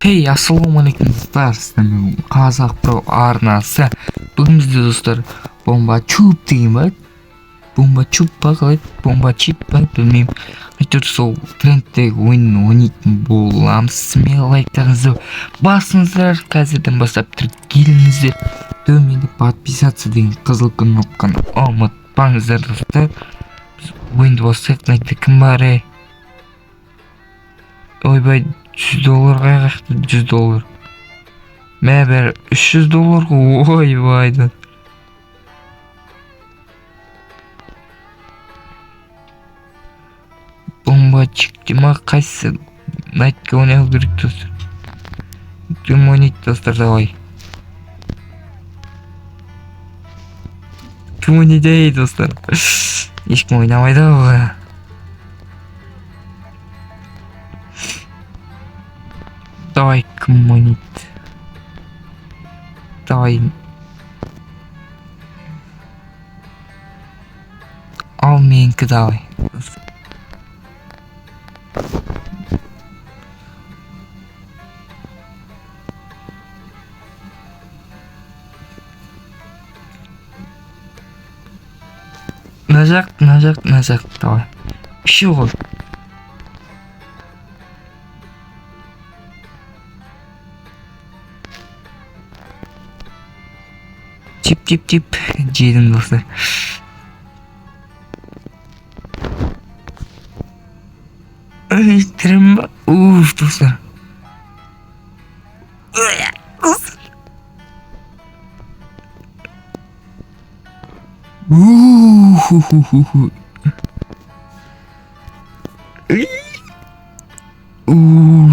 Hey, assalomualaikum dostlar. Sizlarning Qazaq Pro arnasi. Bugun bizda do'stlar bomba chip deyman. Bomba chip qilib, bomba chip bilmayman. Aytsa, trenddagi o'yin o'ynayotgan bo'lamiz. Smellayklaringizni bosinglar, hozirdan boshlab kelingizlar. Do'mini подписаться degan qizil knopkani unutmanglar do'stlar. Biz o'yinni boshlashdan kim bor? Oyboy $100 qayerda $100. Men bir $300 oyboydi. Bomba çıktı mı qaysi naytga o'ynay kerak do'stlar. Kim o'ynaydi do'stlar davay. Kim o'ynaydi do'stlar? Hech kim o'ynamaydi. Давай, коммунит. Давай. Алменька давай. Нажак, давай. Всё. Тип жедім достар. Тірім ба? Уф, достар.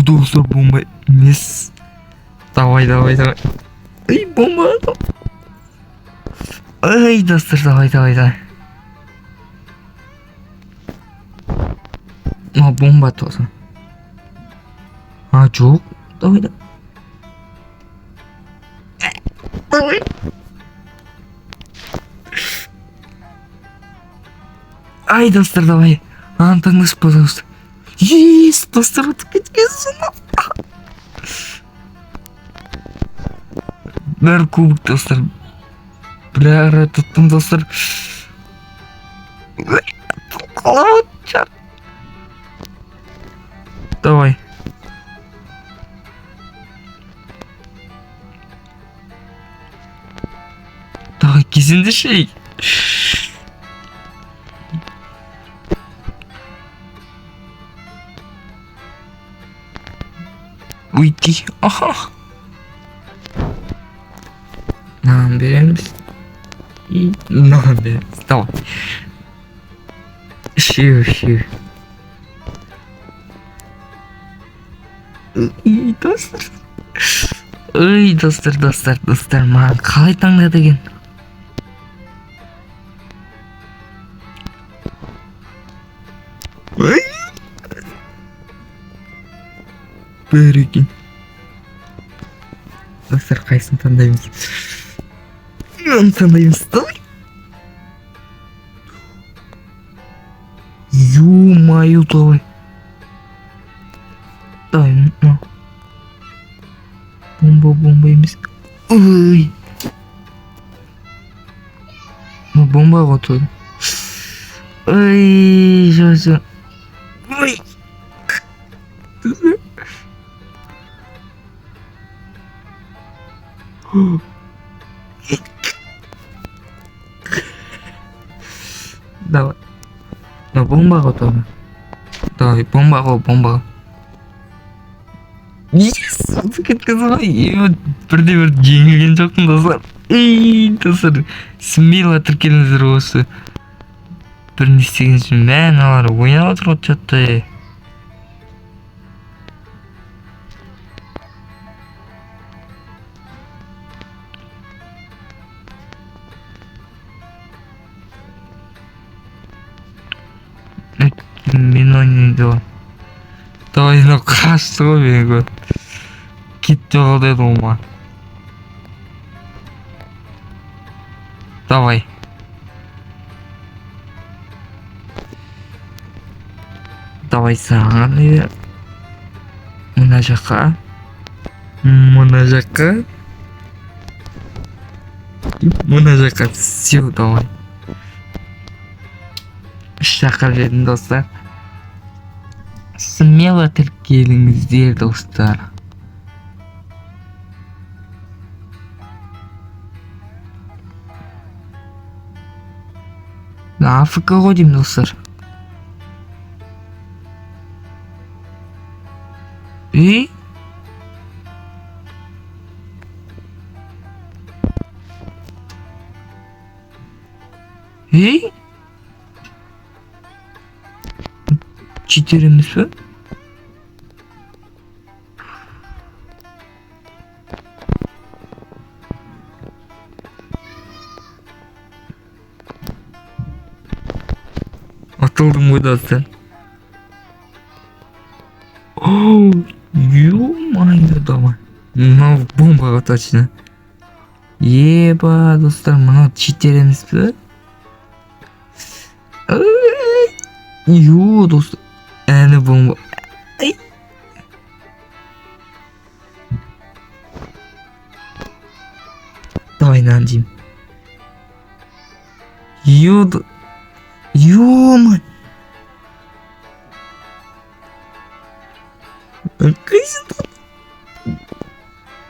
Достар, бомба емес. Давай. Ай, бомба. Ай, достар, давай. Бомба тоже. Жоқ. Давай. Ай, достар, давай. Антоныш, пожалуйста. Есть, достар, кеткенсің. Бір кубок, достар. Бля, туттым достар. Давай. Давай, кезінде şey. Уйти. Aha. Нам береміз. Давай. Щу. Достар, маған қалай таңдады екен? Бәрі екен. Достар, қайсын таңдаймыз? Давай. Ё-моё, давай. Давай, Бомба емес. Ой. Бомба готов. Ой, жо. Ой. Давай. Бомба готова. Давай, бомба. Yes! Кеткізбай. Бірде-бір жеңілген жоқпын достар. Достар, смело тіркеліңіздер осы. Бір не істеген үшін мән алар ойнап отыр отчатты. Мен ойнайды. Давай, қашты ғой мен ғой. Кетті ғой деді ома. Давай. Давай саған. Мына жаққа. Мына жаққа. Мына жаққа. Все, давай. Шақырып едім достар. Смело тіркеліңіздер достар. АФК ғой деймін достар. Ей? Ей? Читер емес пе? Атылдым ғой достар. Оу, ё-моё, давай. Мынау бомбаға точно. Еба, достар, мынау читер емес пе? Ё, достар. Әні бомба. Давай нандим. Ё-моё.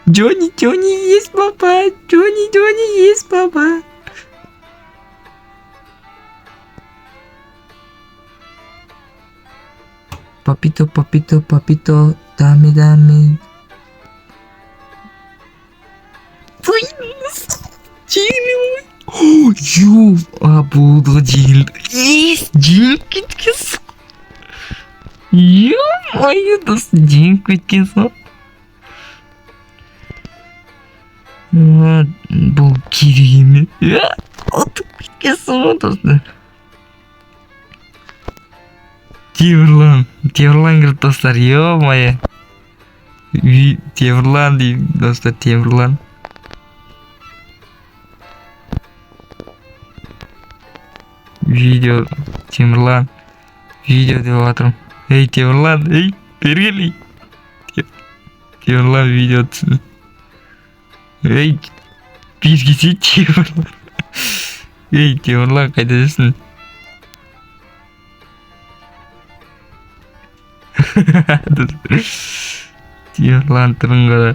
Джонни есть папа. Джонни есть папа. Папито, дами. Ё, буду жеңілді. Жеңіп кеткенсің. Ё-моё, достар, жеңіп кеткенсің. Бұл керек емес. Отып кеткенсің ғой достар. Темірлан кірді достар, ё-моё. Темірлан деймін достар, Темірлан. Видео, Темірлан. Видео деп жатырмын. Ей, Темірлан, ей, бергелей. Темірлан видео түсін. Ей, бергесе Темірлан. Ей, Темірлан, қайда жүрсің? Темірлан тұрыңға да.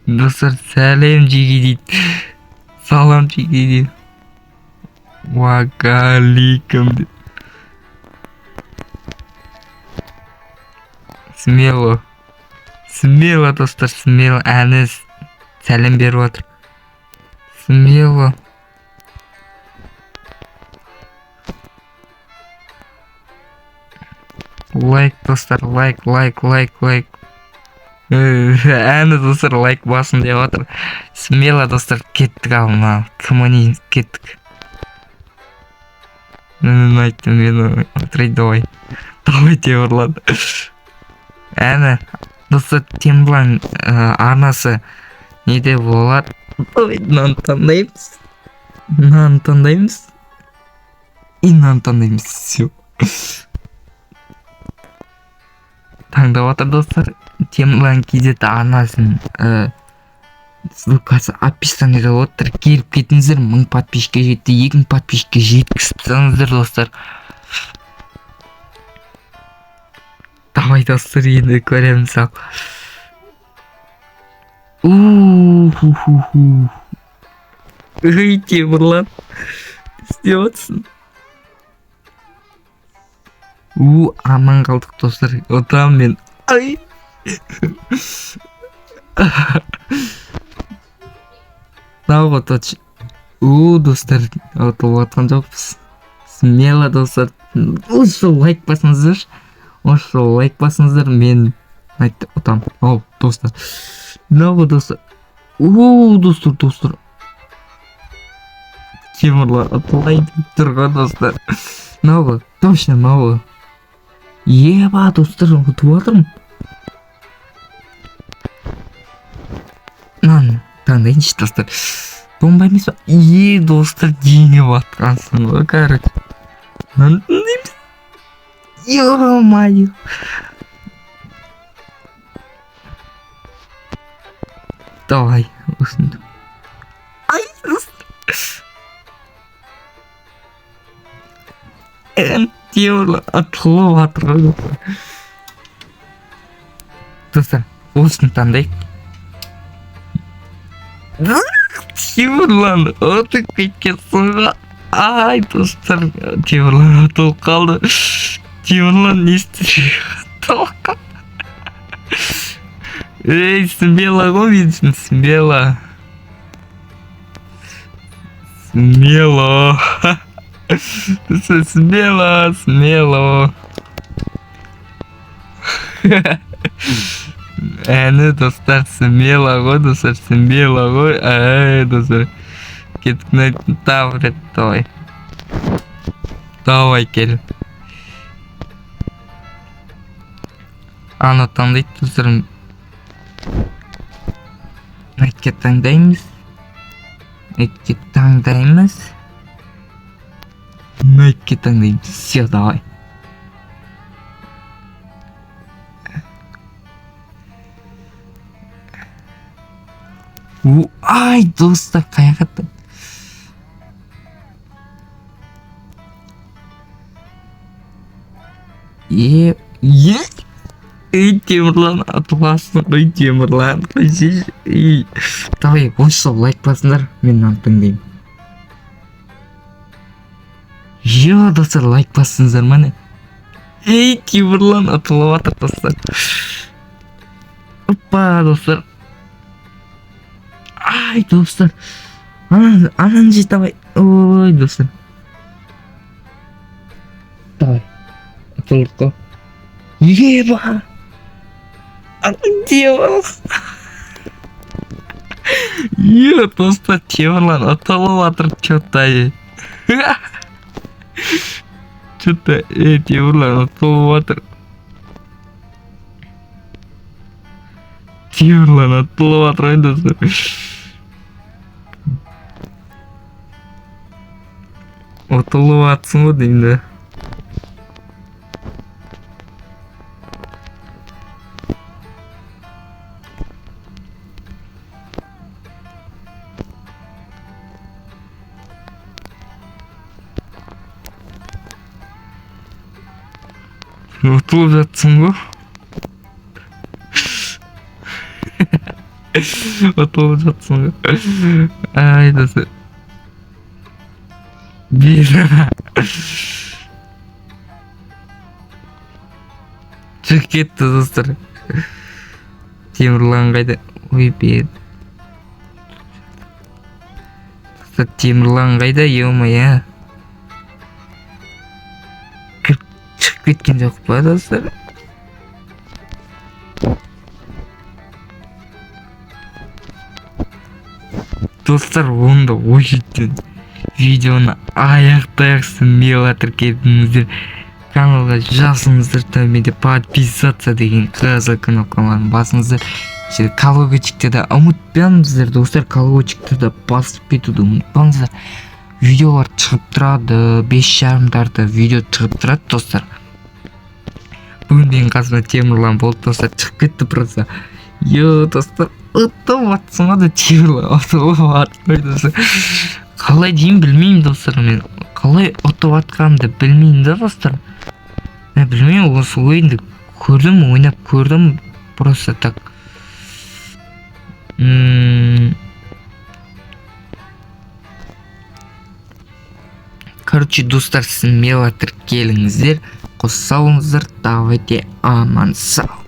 Достар, сәлем жеге дейді. Салам жеге дейді. Уағалейкум дейді. Смело достар, смело. Әні сәлем беріп отыр. Смело. Лайк достар, лайк. Әні достар, лайк басын деп отыр. Смело достар, кеттік алына. Коммунист кеттік. Мен айттым, мен отырай, давай. Давай, Темірлан. Әні достар, Темірлан арнасы неде болады? Нан таңдаймыз. И нан таңдаймыз. Все. Таңдап отыр достар. Темірлан кезет арнасын ссылкасы описаниеде отыр. Келіп кетіңіздер. 1000 подписчикке жетті. 2000 подписчикке жеткізіп тастаңыздар достар. Давай достар, енді көреміз ал. Эй, Темірлан, істеп отырсың. Аман қалдық достар. Отам мен. Ай. Науға точ. Достар, отып отқан жоқпыз. Смело достар. Осы лайк басыңыздар. Мен айтты отам. Ау, достар. Науға достар. Достар. Темірлан атылай деп тұрған достар. Науға, точно науға. Еба достар, ұтып отырмын. Таңдайыншы достар. Бомба емес ба? Достар, жеңіп атқансың ғой, короче. Ё-моё. Давай. Ай, Темірлан атылып атыр. Достар, осыны таңдайық. Темірлан отып кеткен соңға. Ай, достар, Темірлан атылып қалды. Темірлан не істейді? Атылып қалды. Эй, смело ғой менсін, смело. Смело. Смело, смело. Әні достар, смело ғой, достар, смело ғой. Ай, достар. Кетіп айтын тағы рет, давай. Давай, кел. Аны таңдайды, достар. Мәйтке таңдаймыз. Мәйтке таңдаймыз. Мәйтке таңдаймыз. Все, давай. Ай, достар, қаяқатты. Эй, Темірлан, атыласың ғой, Темірлан. Давай, осы лайк басыңдар, мен мынаны тыңдаймын. Йо, достар, лайк басыңыздар мане. Эй, Темірлан, атылып атыр, достар. Опа, достар. Ай, достар. Анан же, давай. Ой, достар. Давай. Атылып қо. Еба! Темірлан. Йо, достар, Темірлан атылып атыр, чё-то. Чё-то, Темірлан атылып атыр. Темірлан атылып атыр, достар. Атылып атсың ғой деймін. Ұтылып жатсың ғой. Ұтылып жатсың ғой. Ай, достар. Бері. Шығып кетті, достар. Темірлан қайда? Ой, бері. Темірлан қайда? Ё-моё. Шығып кеткен жоқ па, достар? Достар, онда ойшеттен видеоны аяқтайықсын мейлі тіркедіңіздер. Каналға жасыңыздар, төменде подписаться деген қызыл кнопкаларын басыңыздар. Колокольчикті де ұмытпаңыздар, достар. Колокольчикті де басып кетуді ұмытпаңыздар. Видеолар шығып тұрады, 5:30-дарда видео шығып тұрады, достар. Бүгін менің қасымда Темірлан болды, достар. Шығып кетті просто. Йо, достар, ұтып атсың ғой, Темірлан ұтып атпай, достар. Қалай дейін білмеймін, достар. Мен қалай ұтып атқанымды білмеймін да, достар. Мен білмеймін, осы ойынды көрдім, ойнап көрдім. Просто так. Короче, достар, смело тіркеліңіздер. Қоса салыңыздар, давайте аман сау.